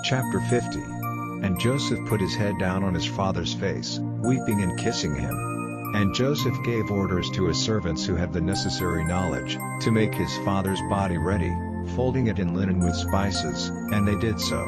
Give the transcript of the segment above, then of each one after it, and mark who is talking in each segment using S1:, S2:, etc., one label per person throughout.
S1: Chapter 50. And Joseph put his head down on his father's face, weeping and kissing him. And Joseph gave orders to his servants who had the necessary knowledge, to make his father's body ready, folding it in linen with spices, and they did so.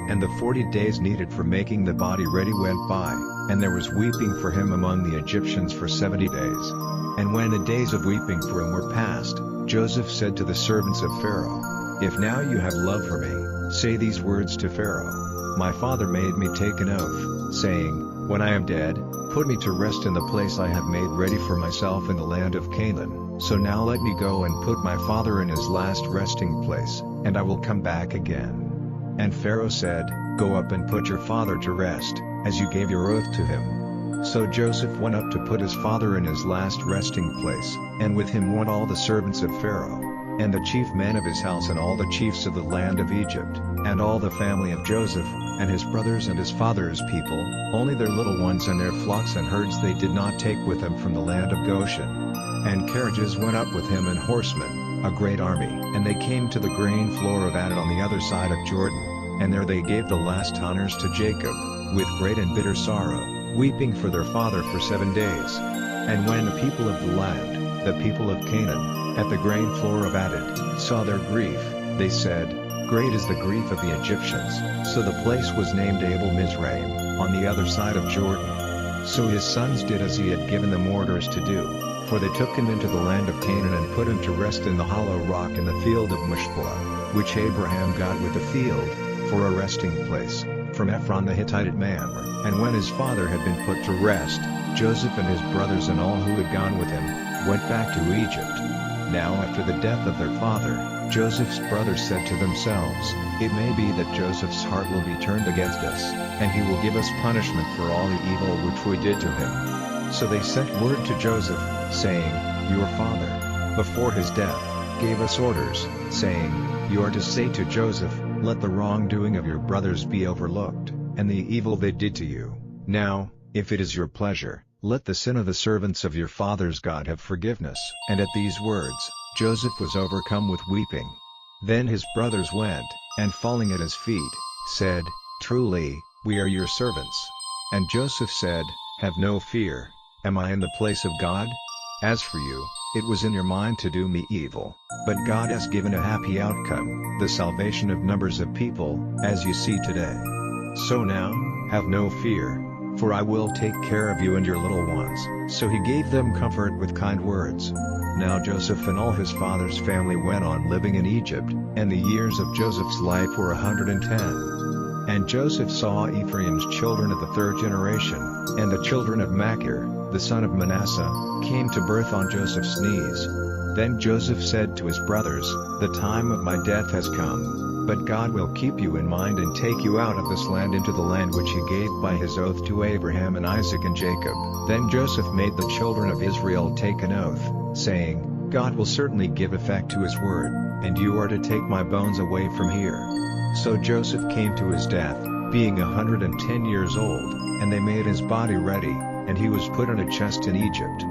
S1: And the 40 days needed for making the body ready went by, and there was weeping for him among the Egyptians for 70 days. And when the days of weeping for him were past, Joseph said to the servants of Pharaoh, "If now you have love for me, say these words to Pharaoh. My father made me take an oath, saying, when I am dead, put me to rest in the place I have made ready for myself in the land of Canaan. So now let me go and put my father in his last resting place, and I will come back again." And Pharaoh said, "Go up and put your father to rest, as you gave your oath to him." So Joseph went up to put his father in his last resting place, and with him went all the servants of Pharaoh, and the chief men of his house and all the chiefs of the land of Egypt, and all the family of Joseph, and his brothers and his father's people, only their little ones and their flocks and herds they did not take with them from the land of Goshen. And carriages went up with him and horsemen, a great army. And they came to the grain floor of Atad on the other side of Jordan, and there they gave the last honors to Jacob, with great and bitter sorrow, weeping for their father for 7 days. And when the people of the land, the people of Canaan, at the grain floor of Atad, saw their grief, they said, "Great is the grief of the Egyptians." So the place was named Abel Mizraim, on the other side of Jordan. So his sons did as he had given them orders to do, for they took him into the land of Canaan and put him to rest in the hollow rock in the field of Machpelah, which Abraham got with the field, for a resting place, from Ephron the Hittite at Mamre. And when his father had been put to rest, Joseph and his brothers and all who had gone with him, went back to Egypt. Now after the death of their father, Joseph's brothers said to themselves, "It may be that Joseph's heart will be turned against us, and he will give us punishment for all the evil which we did to him." So they sent word to Joseph, saying, "Your father, before his death, gave us orders, saying, you are to say to Joseph, let the wrongdoing of your brothers be overlooked, and the evil they did to you. Now, if it is your pleasure, let the sin of the servants of your father's God have forgiveness." And at these words, Joseph was overcome with weeping. Then his brothers went, and falling at his feet, said, "Truly, we are your servants." And Joseph said, "Have no fear. Am I in the place of God? As for you, it was in your mind to do me evil, but God has given a happy outcome, the salvation of numbers of people, as you see today. So now, have no fear, for I will take care of you and your little ones." So he gave them comfort with kind words. Now Joseph and all his father's family went on living in Egypt, and the years of Joseph's life were 110. And Joseph saw Ephraim's children of the third generation, and the children of Machir, the son of Manasseh, came to birth on Joseph's knees. Then Joseph said to his brothers, "The time of my death has come, but God will keep you in mind and take you out of this land into the land which he gave by his oath to Abraham and Isaac and Jacob." Then Joseph made the children of Israel take an oath, saying, "God will certainly give effect to his word, and you are to take my bones away from here." So Joseph came to his death, being 110 years old, and they made his body ready, and he was put in a chest in Egypt.